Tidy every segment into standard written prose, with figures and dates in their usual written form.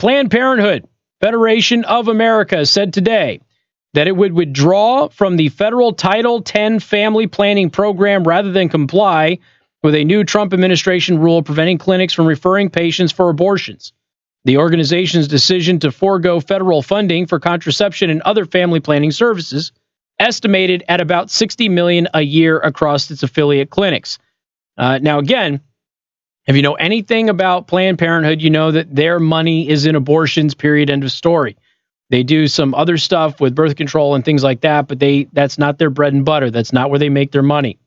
Planned Parenthood Federation of America said today that it would withdraw from the federal Title X family planning program rather than comply with a new Trump administration rule preventing clinics from referring patients for abortions. The organization's decision to forego federal funding for contraception and other family planning services, estimated at about $60 million a year across its affiliate clinics. Now, again, if you know anything about Planned Parenthood, you know that their money is in abortions, period, end of story. They do some other stuff with birth control and things like that, but that's not their bread and butter. That's not where they make their money.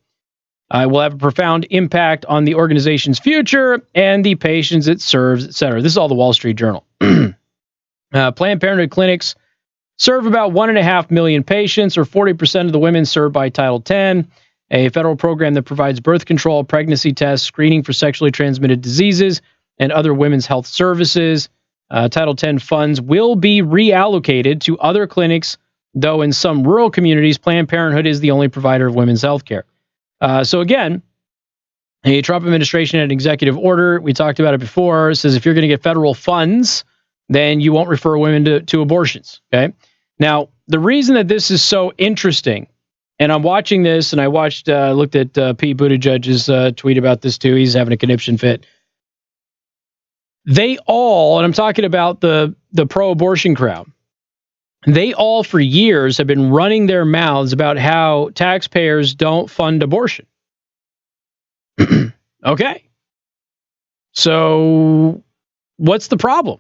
It will have a profound impact on the organization's future and the patients it serves, etc. This is all the Wall Street Journal. Planned Parenthood clinics serve about 1.5 million patients, or 40% of the women served by Title X, a federal program that provides birth control, pregnancy tests, screening for sexually transmitted diseases, and other women's health services. Title X funds will be reallocated to other clinics, though in some rural communities, Planned Parenthood is the only provider of women's health care. So again, a Trump administration had an executive order. We talked about it before. It says if you're going to get federal funds, then you won't refer women to abortions. Okay. Now, the reason that this is so interesting, and I'm watching this, and I looked at Pete Buttigieg's tweet about this too. He's having a conniption fit. They all, and I'm talking about the pro-abortion crowd, they all for years have been running their mouths about how taxpayers don't fund abortion. Okay. So what's the problem?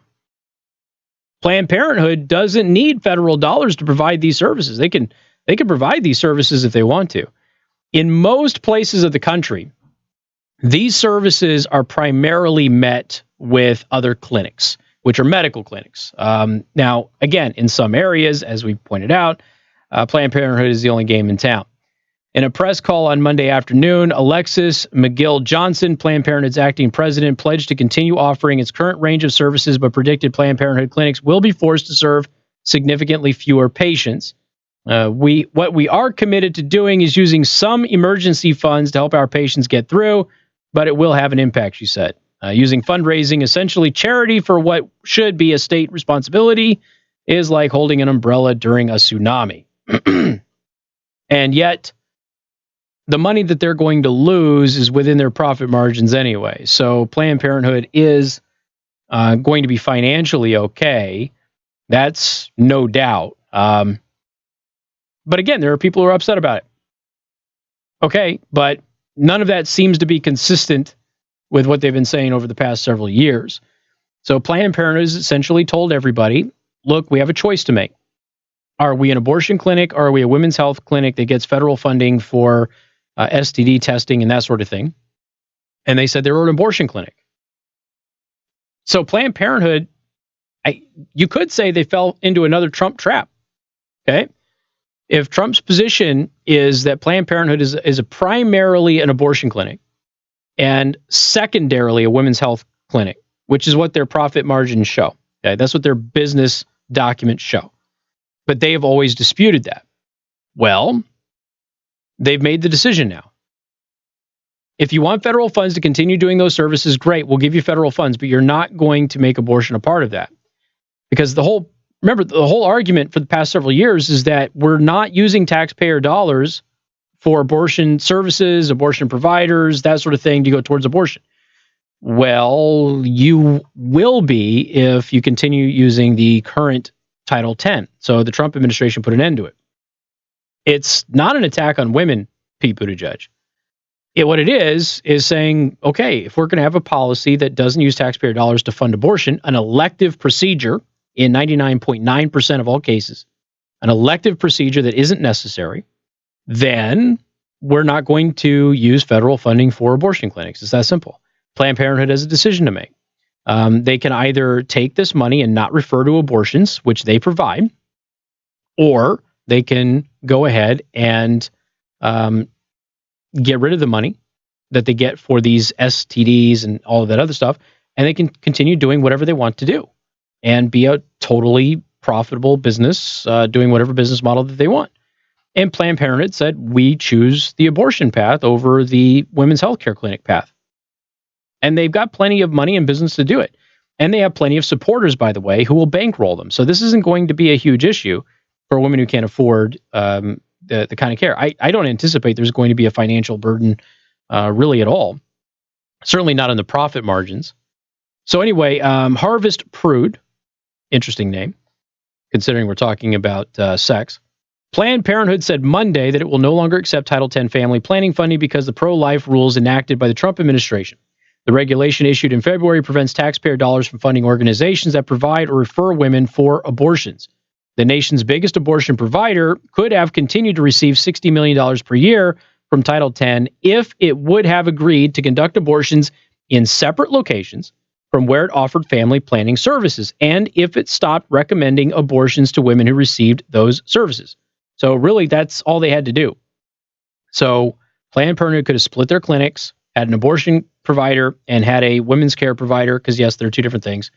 Planned Parenthood doesn't need federal dollars to provide these services. They can provide these services if they want to. In most places of the country, these services are primarily met with other clinics, which are medical clinics. Now, again, in some areas, as we pointed out, Planned Parenthood is the only game in town. In a press call on Monday afternoon, Alexis McGill-Johnson, Planned Parenthood's acting president, pledged to continue offering its current range of services, but predicted Planned Parenthood clinics will be forced to serve significantly fewer patients. What we are committed to doing is using some emergency funds to help our patients get through, but it will have an impact, she said. Using fundraising, essentially charity, for what should be a state responsibility is like holding an umbrella during a tsunami. And yet, the money that they're going to lose is within their profit margins anyway. So Planned Parenthood is going to be financially okay. That's no doubt. But again, there are people who are upset about it. Okay, but none of that seems to be consistent with what they've been saying over the past several years. So Planned Parenthood has essentially told everybody, look, we have a choice to make. Are we an abortion clinic, or are we a women's health clinic that gets federal funding for STD testing and that sort of thing? And they said they were an abortion clinic. So Planned Parenthood, you could say they fell into another Trump trap. Okay? If Trump's position is that Planned Parenthood is primarily an abortion clinic and secondarily a women's health clinic, which is what their profit margins show. Okay? That's what their business documents show. But they have always disputed that. Well, they've made the decision now. If you want federal funds to continue doing those services, great, we'll give you federal funds, but you're not going to make abortion a part of that. Because the whole argument for the past several years is that we're not using taxpayer dollars for abortion services, abortion providers, that sort of thing to go towards abortion. Well, you will be if you continue using the current Title X. So the Trump administration put an end to it. It's not an attack on women, Pete Buttigieg. What it is saying, okay, if we're going to have a policy that doesn't use taxpayer dollars to fund abortion, an elective procedure in 99.9% of all cases, an elective procedure that isn't necessary, then we're not going to use federal funding for abortion clinics. It's that simple. Planned Parenthood has a decision to make. They can either take this money and not refer to abortions, which they provide, or they can go ahead and get rid of the money that they get for these STDs and all of that other stuff, and they can continue doing whatever they want to do and be a totally profitable business, doing whatever business model that they want. And Planned Parenthood said, we choose the abortion path over the women's healthcare clinic path. And they've got plenty of money and business to do it. And they have plenty of supporters, by the way, who will bankroll them. So this isn't going to be a huge issue for women who can't afford the kind of care. I don't anticipate there's going to be a financial burden really at all. Certainly not on the profit margins. So anyway, Harvest Prude, interesting name, considering we're talking about sex. Planned Parenthood said Monday that it will no longer accept Title X family planning funding because the pro-life rules enacted by the Trump administration. The regulation issued in February prevents taxpayer dollars from funding organizations that provide or refer women for abortions. The nation's biggest abortion provider could have continued to receive $60 million per year from Title X if it would have agreed to conduct abortions in separate locations from where it offered family planning services, and if it stopped recommending abortions to women who received those services. So really, that's all they had to do. So Planned Parenthood could have split their clinics, had an abortion provider, and had a women's care provider, because yes, they're two different things.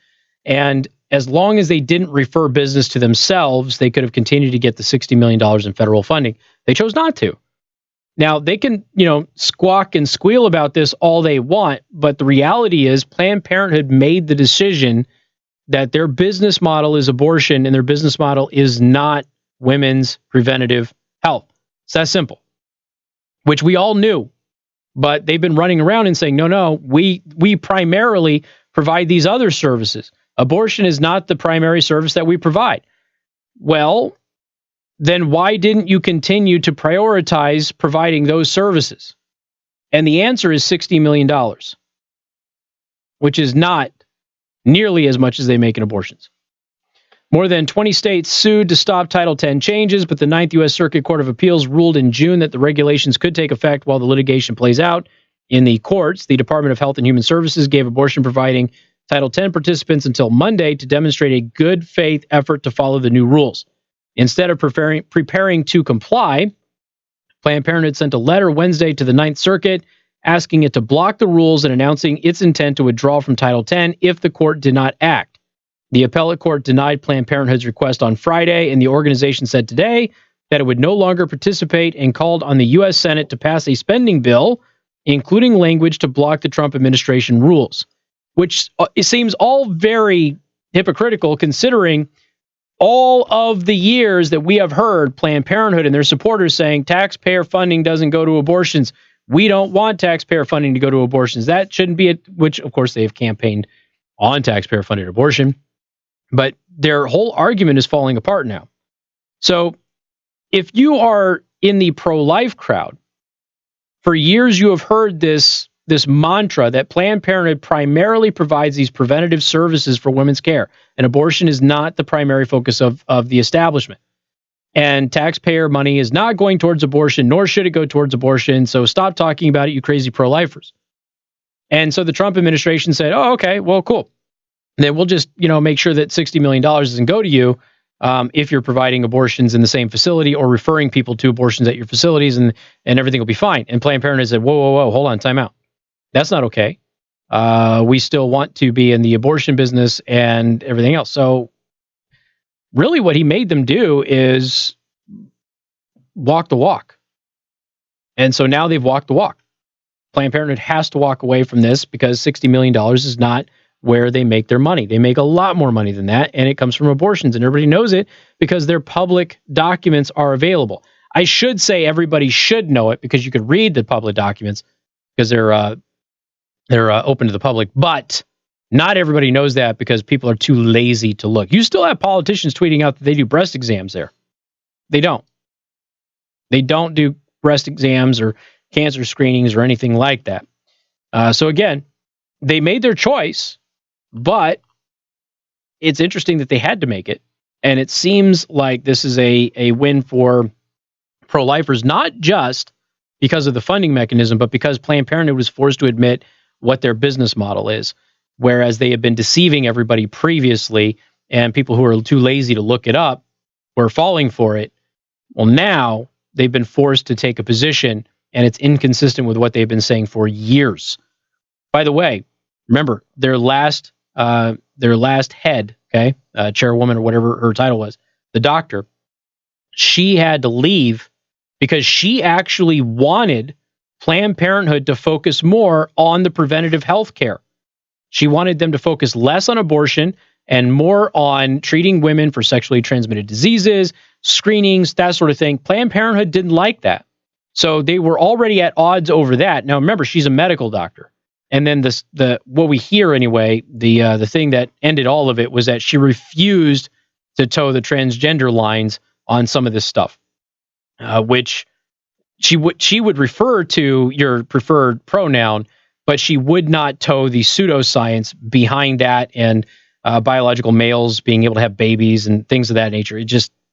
And as long as they didn't refer business to themselves, they could have continued to get the $60 million in federal funding. They chose not to. Now, they can, squawk and squeal about this all they want, but the reality is Planned Parenthood made the decision that their business model is abortion and their business model is not women's preventative health. It's that simple, which we all knew, but they've been running around and saying, no, we primarily provide these other services. Abortion is not the primary service that we provide. Well, then why didn't you continue to prioritize providing those services? And the answer is $60 million, which is not nearly as much as they make in abortions. More than 20 states sued to stop Title X changes, but the Ninth U.S. Circuit Court of Appeals ruled in June that the regulations could take effect while the litigation plays out. In the courts, the Department of Health and Human Services gave abortion-providing Title X participants until Monday to demonstrate a good faith effort to follow the new rules. Instead of preparing to comply, Planned Parenthood sent a letter Wednesday to the Ninth Circuit asking it to block the rules and announcing its intent to withdraw from Title X if the court did not act. The appellate court denied Planned Parenthood's request on Friday, and the organization said today that it would no longer participate and called on the U.S. Senate to pass a spending bill, including language to block the Trump administration rules, which it seems all very hypocritical considering all of the years that we have heard Planned Parenthood and their supporters saying taxpayer funding doesn't go to abortions. We don't want taxpayer funding to go to abortions. That shouldn't be it, which of course they have campaigned on taxpayer funded abortion. But their whole argument is falling apart now. So if you are in the pro-life crowd, for years you have heard this mantra that Planned Parenthood primarily provides these preventative services for women's care, and abortion is not the primary focus of the establishment. And taxpayer money is not going towards abortion, nor should it go towards abortion, so stop talking about it, you crazy pro-lifers. And so the Trump administration said, oh, okay, well, cool. Then we'll just, make sure that $60 million doesn't go to you if you're providing abortions in the same facility or referring people to abortions at your facilities, and everything will be fine. And Planned Parenthood said, whoa, hold on, time out. That's not okay. We still want to be in the abortion business and everything else. So really what he made them do is walk the walk. And so now they've walked the walk. Planned Parenthood has to walk away from this because $60 million is not where they make their money. They make a lot more money than that, and it comes from abortions, and everybody knows it because their public documents are available. I should say everybody should know it because you could read the public documents because they're open to the public, but not everybody knows that because people are too lazy to look. You still have politicians tweeting out that they do breast exams there. They don't. They don't do breast exams or cancer screenings or anything like that. So again, they made their choice, but it's interesting that they had to make it. And it seems like this is a win for pro-lifers, not just because of the funding mechanism, but because Planned Parenthood was forced to admit what their business model is, whereas they had been deceiving everybody previously, and people who are too lazy to look it up were falling for it. Well, now they've been forced to take a position, and it's inconsistent with what they've been saying for years. By the way, remember their last head, chairwoman or whatever her title was, the doctor, she had to leave because she actually wanted Planned Parenthood to focus more on the preventative health care. She wanted them to focus less on abortion and more on treating women for sexually transmitted diseases, screenings, that sort of thing. Planned Parenthood didn't like that. So they were already at odds over that. Now, remember, she's a medical doctor. And then what we hear anyway, the thing that ended all of it was that she refused to toe the transgender lines on some of this stuff, which she would refer to your preferred pronoun, but she would not toe the pseudoscience behind that and biological males being able to have babies and things of that nature.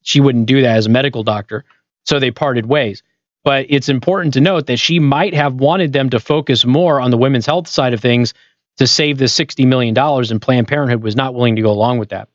She wouldn't do that as a medical doctor. So they parted ways. But it's important to note that she might have wanted them to focus more on the women's health side of things to save the $60 million, and Planned Parenthood was not willing to go along with that.